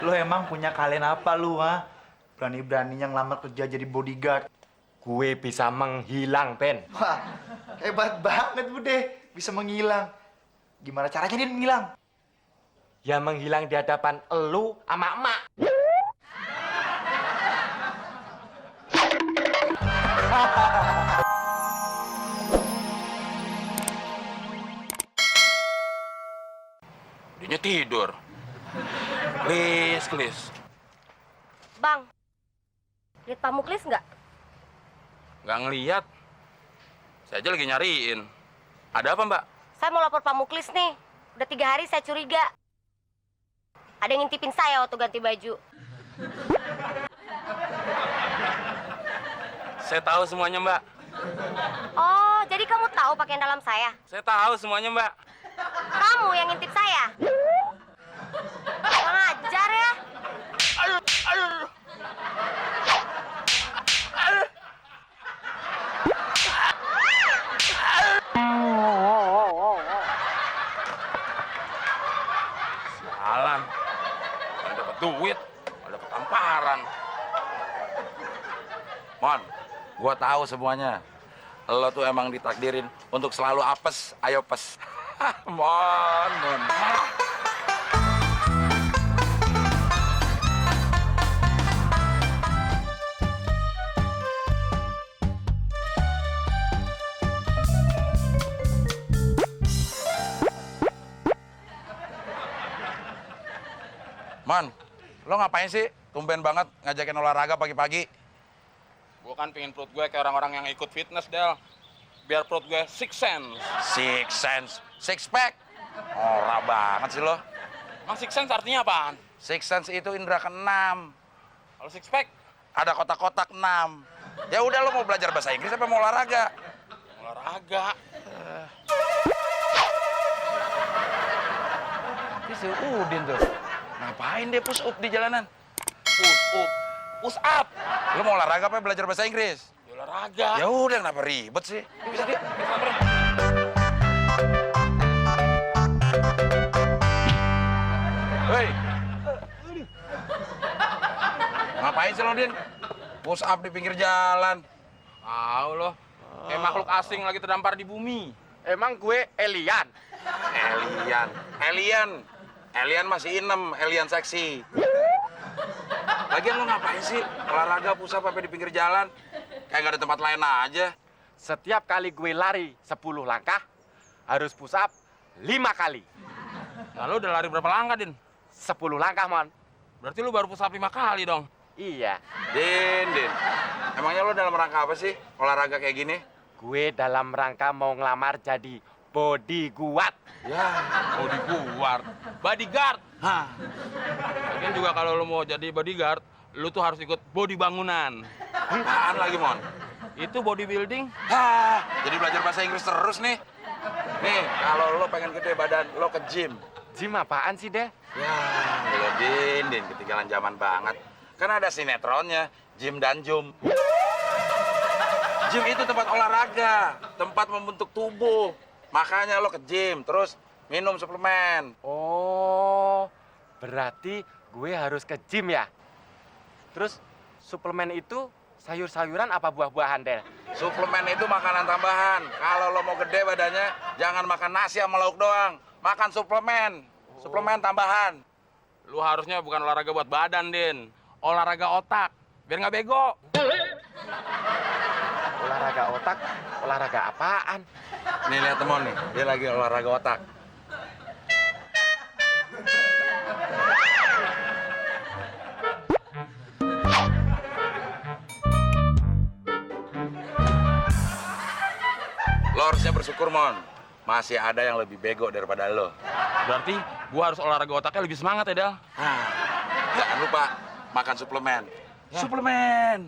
Lu emang punya kalian apa lu, ha? Berani-beraninya ngelamar kerja jadi bodyguard. Gue bisa menghilang, Ben. Wah, hebat banget, Bude. Bisa menghilang. Gimana caranya dia menghilang? Ya menghilang di hadapan elu sama emak. Dianya tidur. Klis. Bang, lihat Pak Muklis nggak? Nggak ngeliat. Saya aja lagi nyariin. Ada apa, Mbak? Saya mau lapor Pak Muklis nih. Udah 3 hari saya curiga. Ada yang ngintipin saya waktu ganti baju. Saya tahu semuanya, Mbak. Oh, jadi kamu tahu pakaian dalam saya? Saya tahu semuanya, Mbak. Kamu yang ngintip saya? Kurang ajar ya. Aduh. Sialan. Nggak dapat duit, nggak dapat tamparan. Mon, gua tahu semuanya. Lo tuh emang ditakdirin untuk selalu apes, ayo pes. Mon. Mon, lo ngapain sih? Tumben banget ngajakin olahraga pagi-pagi. Gue kan pengen perut gue kayak orang-orang yang ikut fitness, Del. Biar perut gue six sense. Six sense, six pack. Ora banget sih lo. Emang six sense artinya apaan? Six sense itu indera keenam. Kalau six pack? Ada kotak-kotak 6. Ya udah lo mau belajar bahasa Inggris apa mau olahraga? Olahraga. Ini si Udin tuh. Ngapain dia push up di jalanan? Push up. Lo mau olahraga apa belajar bahasa Inggris? Ya, olahraga. Ya udah kenapa ribet sih? Bisa dia. Hei. Ngapain sih lo, Din? Push up di pinggir jalan. Tahu loh. Kayak makhluk asing lagi terdampar di bumi. Emang gue alien? Alien masih inem, alien seksi. Lagian lo ngapain sih olahraga push up apa di pinggir jalan? Kayak nggak ada tempat lain aja. Setiap kali gue lari 10 langkah, harus push up 5 kali. Lalu udah lari berapa langkah, Din? 10 langkah, Mon. Berarti lu baru push up 5 kali dong. Iya, Din. Emangnya lo dalam rangka apa sih olahraga kayak gini? gue dalam rangka mau ngelamar jadi bodyguard. Ya, Bodyguard. hah. Lagian juga kalau lu mau jadi bodyguard, lu tuh harus ikut body bangunan. Apaan lagi, Mon? Itu bodybuilding. Hah, jadi belajar bahasa Inggris terus nih. Nih, kalau lo pengen gede badan, lo ke gym. Gym apaan sih, deh? Ya, lo Din, ketinggalan zaman banget. Kan ada sinetronnya, Jim dan Jum. Gym itu tempat olahraga, tempat membentuk tubuh. Makanya lo ke gym, terus minum suplemen. Oh, berarti gue harus ke gym ya? Terus suplemen itu sayur-sayuran apa buah-buahan, deh? Suplemen itu makanan tambahan. Kalau lo mau gede badannya, jangan makan nasi sama lauk doang. Makan suplemen. Suplemen tambahan. Lu harusnya bukan olahraga buat badan, Din. Olahraga otak, biar nggak bego. Olahraga otak, olahraga apaan? Nih lihat temen nih, dia lagi olahraga otak. Lo harusnya bersyukur, Mon. Masih ada yang lebih bego daripada lo. Berarti gua harus olahraga otaknya lebih semangat ya, Del. Nah, jangan lupa makan suplemen. Ya. Suplemen.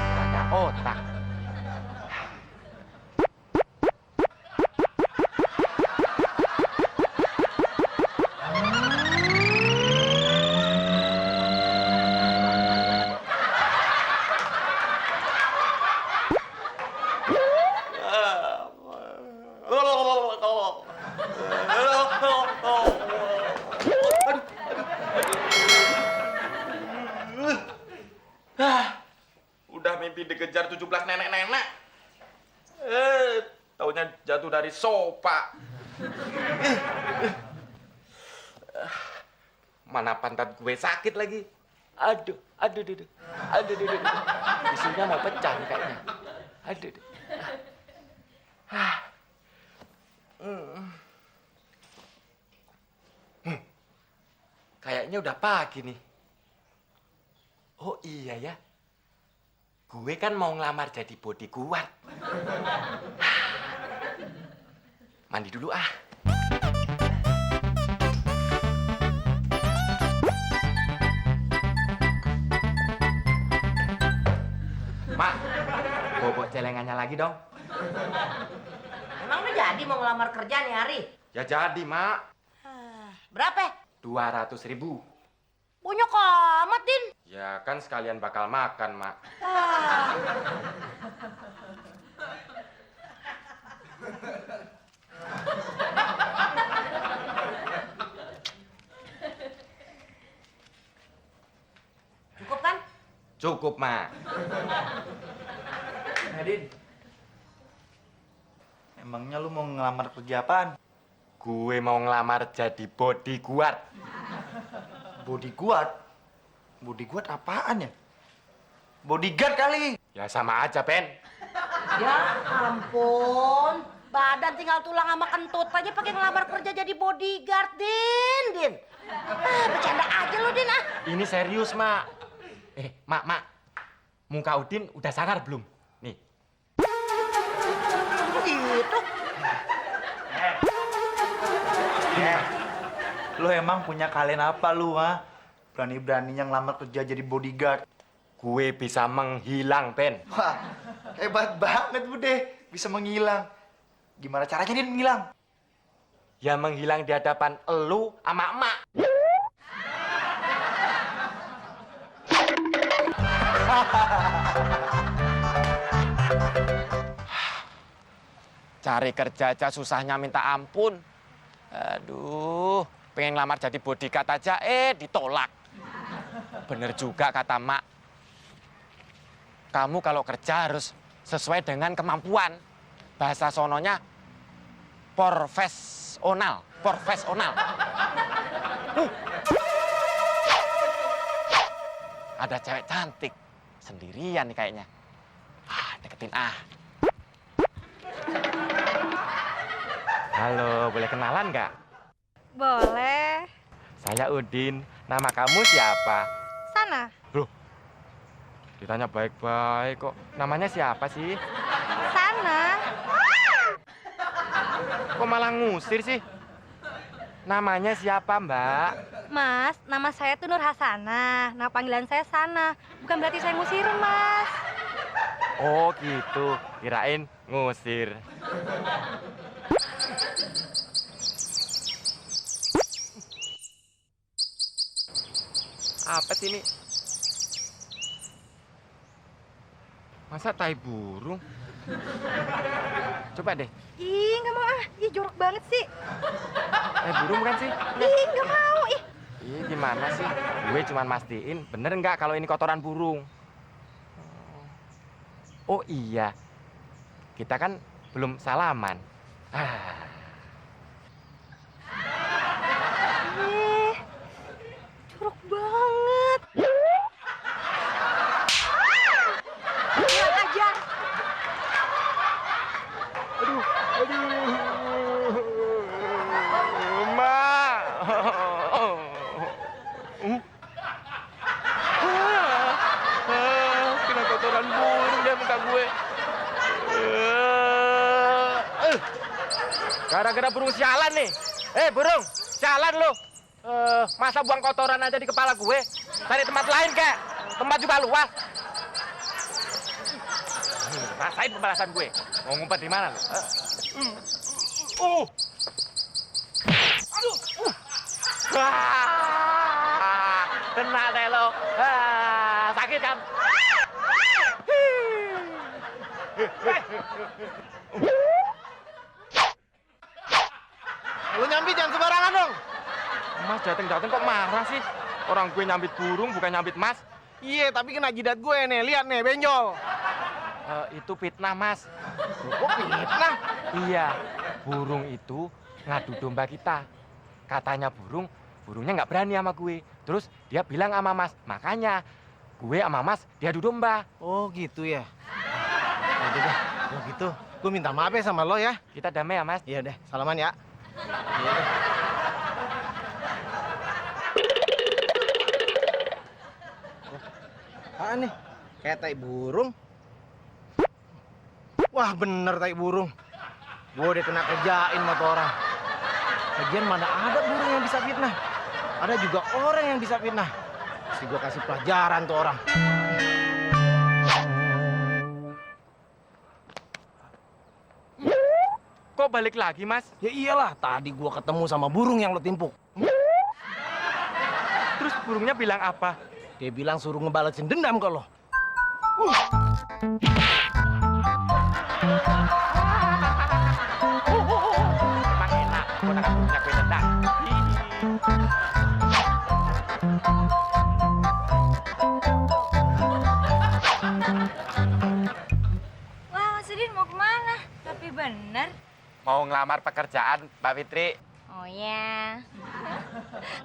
Olahraga otak. lagi dikejar 17 nenek-nenek. Taunya jatuh dari sofa. Mana pantat gue sakit lagi. Aduh. Bisunya mau pecah nih kayaknya. Aduh. Kayaknya udah pagi nih. Oh iya ya. Gue kan mau ngelamar jadi bodyguard. Mandi dulu ah. Mak, bobok celengannya lagi dong. Emang lu jadi mau ngelamar kerja nih hari? Ya jadi, Mak. Berapa? 200.000. Banyak amat, Din. Ya kan sekalian bakal makan, Mak. Cukup kan? Cukup, Mak. Nadine, emangnya lu mau ngelamar kerja apaan? Gue mau ngelamar jadi bodyguard. Bodyguard? Bodyguard apaan ya? Bodyguard kali. Ya sama aja, Pen. Ya ampun. Badan tinggal tulang sama kentut aja pakai ngelamar kerja jadi bodyguard, Din. Bercanda aja lu, Din, ah. Ini serius, Mak. Mak. Muka Udin udah sangar belum? Nih. Gitu. Lu emang punya kalian apa lu, ha? Berani-beraninya ngelamar kerja jadi bodyguard. Gue bisa menghilang, Pen. Wah, hebat banget, Bude. Bisa menghilang. Gimana caranya dia menghilang? Ya menghilang di hadapan elu sama emak. Cari kerja aja susahnya minta ampun. Aduh, pengen ngelamar jadi bodyguard aja, ditolak. Bener juga kata Mak. Kamu kalau kerja harus sesuai dengan kemampuan. Bahasa sononya profesional. Ada cewek cantik. Sendirian nih kayaknya. Deketin ah. Halo, boleh kenalan nggak? Boleh. Saya Udin. Nama kamu siapa? Sana. Loh, ditanya baik-baik kok. Namanya siapa sih? Sana. Kok malah ngusir sih? Namanya siapa, Mbak? Mas, nama saya tuh Nur Hasanah. Nah, panggilan saya Sana. Bukan berarti saya ngusir, Mas. Oh gitu, kirain ngusir. Apa sih ini? Masa tai burung? Coba deh. Ih, nggak mau ah. Ih, jorok banget sih. Tai burung kan sih? Ih, nggak mau. Ih. Ih, gimana sih? Gue cuman mastiin, bener nggak kalau ini kotoran burung? Oh iya, kita kan belum salaman. Ih, jorok banget. Kurang ajar. Ma. Kena kotoran burung dia muka gue. Gara-gara burung sialan nih. Burung, sialan lu. Masa buang kotoran aja di kepala gue? Cari tempat lain, kek. Tempat juga luas. Rasain pembalasan gue. Mau ngumpet di mana lu? Aduh. Kena deh lo. Sakit kan? Lu nyambit jangan sembarangan dong. Mas dateng kok marah sih? Orang gue nyambit burung bukan nyambit mas. Iya, tapi kena jidat gue nih. Lihat nih, benjol. Itu fitnah, Mas. Kok fitnah? Iya, burung itu ngadu domba kita. Katanya burungnya nggak berani sama gue. Terus dia bilang sama Mas, makanya gue sama Mas diadu domba. Oh gitu ya. Udah deh, kalau gitu gue minta maaf ya sama lo ya. Kita damai ya, Mas. Iya deh, salaman ya. Iya deh. Apaan nih? Kayak tai burung. Wah bener tai burung. Gue udah kena kerjain sama tuh orang. Lagian mana ada burung yang bisa fitnah. Ada juga orang yang bisa fitnah. Mesti gue kasih pelajaran tuh orang. Kok balik lagi, Mas? Ya iyalah, tadi gue ketemu sama burung yang lo timpuk. Terus burungnya bilang apa? Dia bilang suruh ngebalesin dendam ke lo. Emang enak, ponakan burungnya gue tendang. Wah, Mas Udin mau kemana? Tapi bener. Mau ngelamar pekerjaan, Mbak Fitri. Oh ya.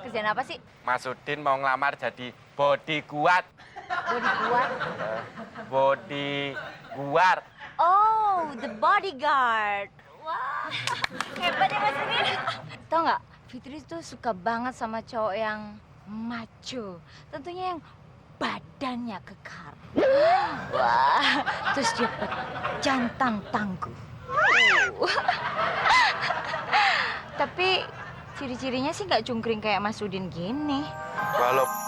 Kerjaan apa sih? Mas Udin mau ngelamar jadi body kuat. Body kuat. Body guard. Oh, the bodyguard. Wah, hebat ya Mas Udin. Tau nggak, Fitri tuh suka banget sama cowok yang macho. Tentunya yang badannya kekar. Wah, terus dia jantan tangguh. Tapi ciri-cirinya sih nggak cungkring kayak Mas Udin gini. Walaupun